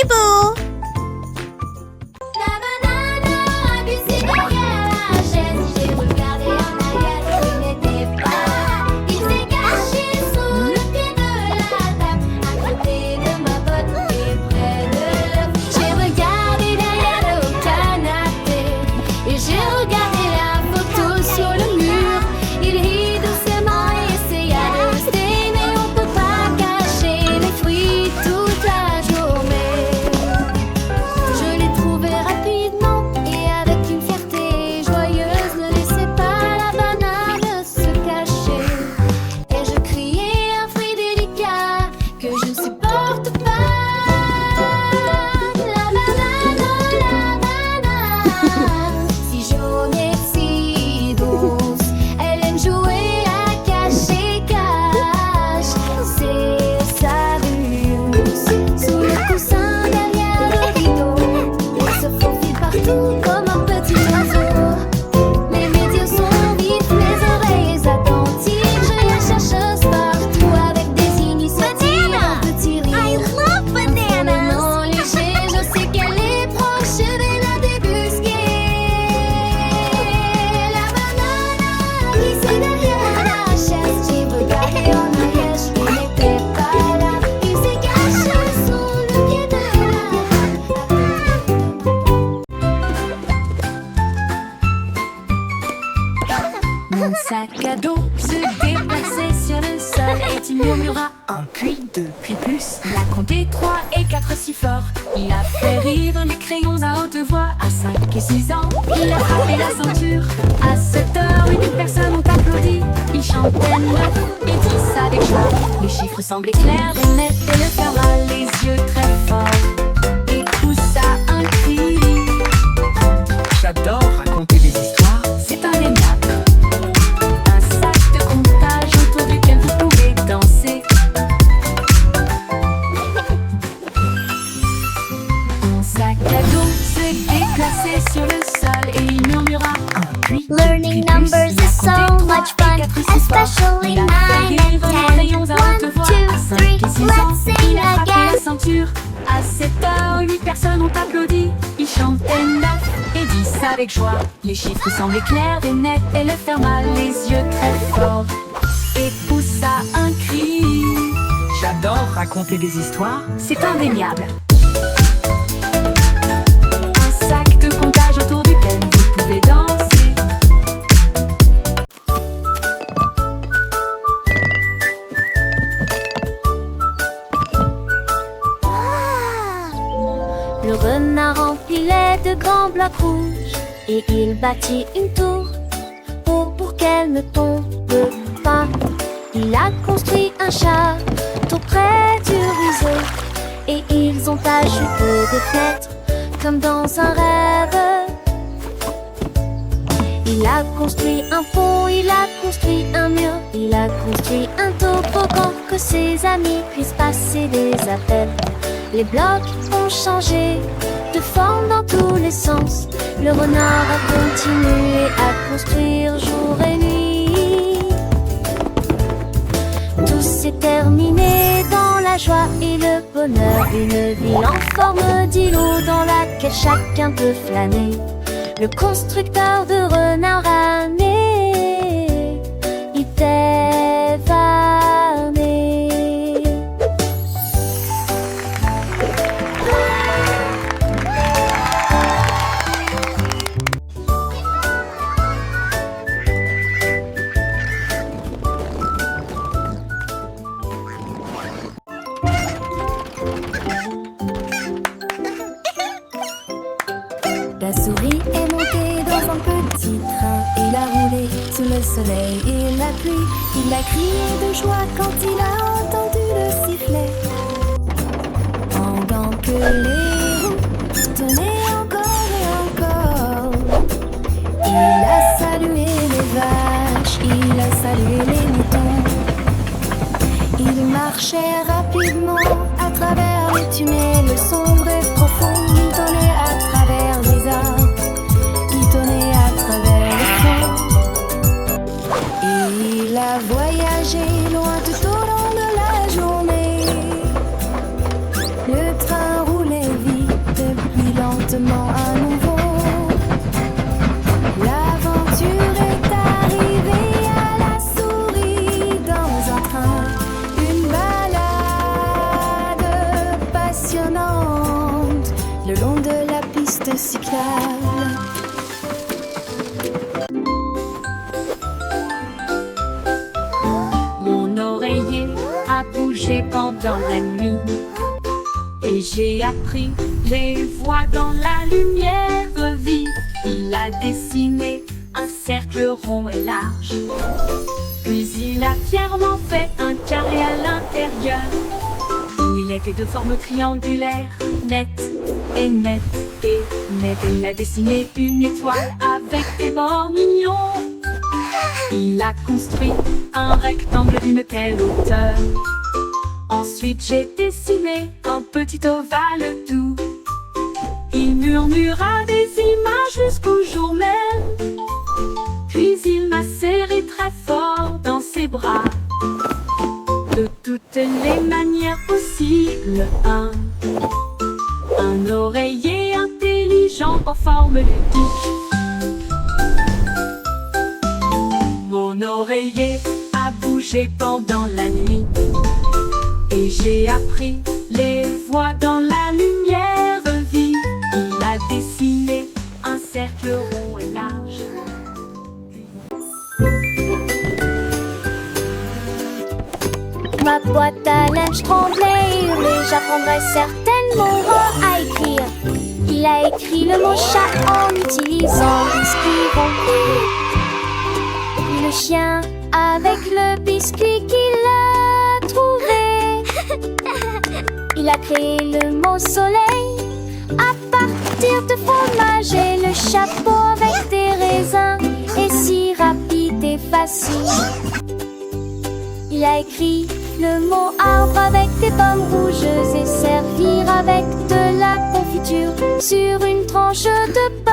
Bibou. La banane a glissé derrière la chaise. J'ai regardé en arrière, il n'était pas là. Il s'est caché sous le pied de la table, à côté de ma botte et près de l'œuf. J'ai regardé derrière le canapé et j'ai regardé la photo sur le mur. Il rit doucement et essaya de rester, mais on peut pas cacher les fruits toute la journée. Je l'ai trouvé rapidement et avec une fierté joyeuse, ne laissez pas la banane se cacher. Et je criais un fruit délicat que je ne supporte pas. La banane, oh la banane, si jaune et si douce, elle aime jouer à cache-cache. C'est sa ruse sous le coussin derrière le rideau. Elle se faufile partout comme un petit oiseau. Mes yeux sont vifs, mes oreilles attentives. Je la chercheuse partout avec des initiatives. Un petit rire, non léger, je sais qu'elle est proche, je vais la débusquer. La banane a glissé derrière la chaise. J'ai regardé en arrière, je n'étais pas là. Il s'est caché sous le pied de Mon sac à dos se déplaçait sur le sol et tu murmuras un, puis deux, puis plus. Il a compté 3 et 4 si fort. Il a fait rire les crayons à haute voix. À 5 et 6 ans, il a frappé la ceinture. À 7 heures, 8 personnes ont applaudi. Il chantait 9 et 10 avec joie. Les chiffres semblaient clairs et nets et le ferma les yeux très forts et poussa un cri. J'adore raconter des histoires. C'est indéniable. Un sac de comptage autour duquel vous pouvez danser. Mon sac à dos se déplaçait sur le sol et il murmura un, puis deux, Learning puis plus. numbers Il a is so compté 3 much et fun, 4 si fort. especially Il a fait 9 and rire les crayons 10. à haute voix. 1, À 5 2, et 3, 6 ans, let's sing il a frappé la again. ceinture. À 7 heures, 8 personnes ont applaudi. Il chantait 9 et 10 avec joie. Les chiffres semblaient clairs et nets et le ferma les yeux très fort et poussa un cri. J'adore raconter des histoires. C'est indéniable. Un sac de comptage autour duquel vous pouvez danser. Le renard empilait de grands blocs rouges et il bâtit une tour pour qu'elle ne tombe pas. Il a construit un château près du ruisseau et ils ont ajouté des fenêtres comme dans un rêve. Il a construit un pont, il a construit un mur, il a construit un toboggan que ses amis puissent passer des appels. Les blocs ont changé de forme dans tous les sens. Le renard a continué à construire jour et nuit. Tout s'est terminé dans la joie et le bonheur. Une ville en forme d'îlot dans laquelle chacun peut flâner. Le constructeur de renard a né, il était vanné. La souris est montée dans un petit train. Il a roulé sous le soleil et la pluie. Il a crié de joie quand il a entendu le sifflet. Pendant que les roues tournaient encore et encore, il a salué les vaches, il a salué les moutons. Il marchait rapidement à travers les tunnels, le sombre et profond. Il tournait à travers les arbres, il tournait à travers les fonds. Et il a voyagé loin tout au long de la journée. Le train roulait le long de la piste cyclable. Mon oreiller a bougé pendant la nuit et j'ai appris les voix dans la lumière vive. Il a dessiné un cercle rond et large, puis il a fièrement fait un carré à l'intérieur. Il était de forme triangulaire, nette et nette et nette. Il a dessiné une étoile avec des bords mignons. Il a construit un rectangle d'une telle hauteur. Ensuite j'ai dessiné un petit ovale doux. Il murmura des images jusqu'au jour même. Puis il m'a serré très fort dans ses bras. De toutes les manières possibles, un oreiller intelligent en forme ludique. Mon oreiller a bougé pendant la nuit et j'ai appris les voix dans la lumière vive. Il a dessiné un cercle rond et large. Ma boîte à linge tremblait et hurlait, j'apprendrai certainement à écrire. Il a écrit le mot chat en utilisant biscuit rempli. Puis le chien avec le biscuit qu'il a trouvé. Il a créé le mot soleil à partir de fromage et le chapeau avec des raisins est si rapide et facile. Il a écrit le mot arbre avec des pommes rouges et servir avec de la confiture sur une tranche de pain.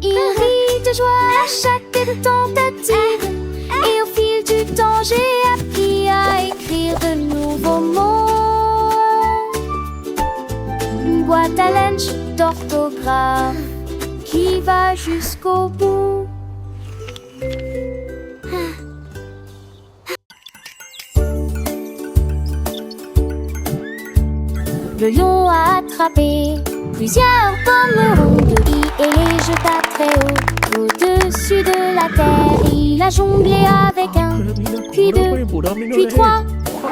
Il rit de joie à chaque tentative et au fil du temps j'ai appris à écrire de nouveaux mots. Une boîte à lunch d'orthographe qui va jusqu'au bout. Le lion a attrapé plusieurs pommes rondes et les jeta très haut au-dessus de la terre. Il a jonglé avec un, puis deux, puis trois,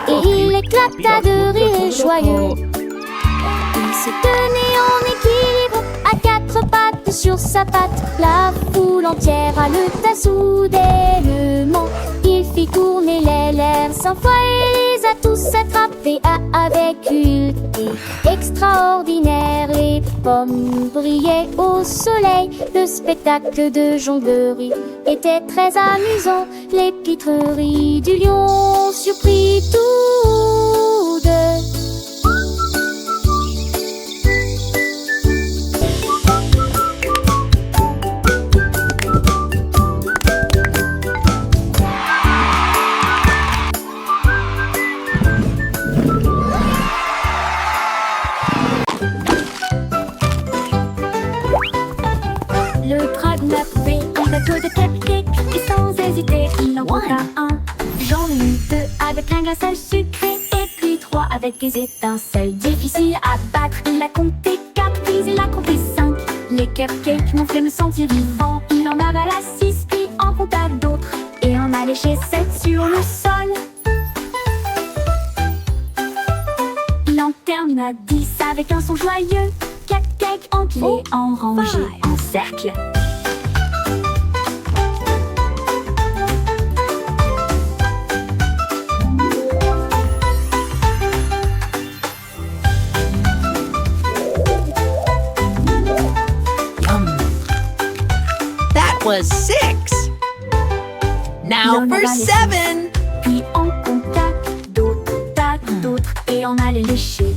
et il éclata de rire joyeux. Il s'est tenu en équilibre à quatre pattes sur sa patte. La foule entière a le soudainement. Il fit tourner les lèvres 100 fois et les a tous attrapés avec une extraordinaire. Les pommes brillaient au soleil. Le spectacle de jonglerie était très amusant. Les pitreries du lion surprit tous deux. De cupcake et sans hésiter il en compta un. J'en ai deux avec un glaçage sucré et puis trois avec des étincelles. Difficile à battre, il a compté 4 puis il a compté 5. Les cupcakes m'ont fait me sentir vivant. Il en avala 6 puis en compta d'autres et en a léché 7 sur le sol. Il en termina 10 avec un son joyeux. Cupcakes empilés en rangée en cercle. Was 6. Now for 7. Puis on compta d'autres, et on allait lécher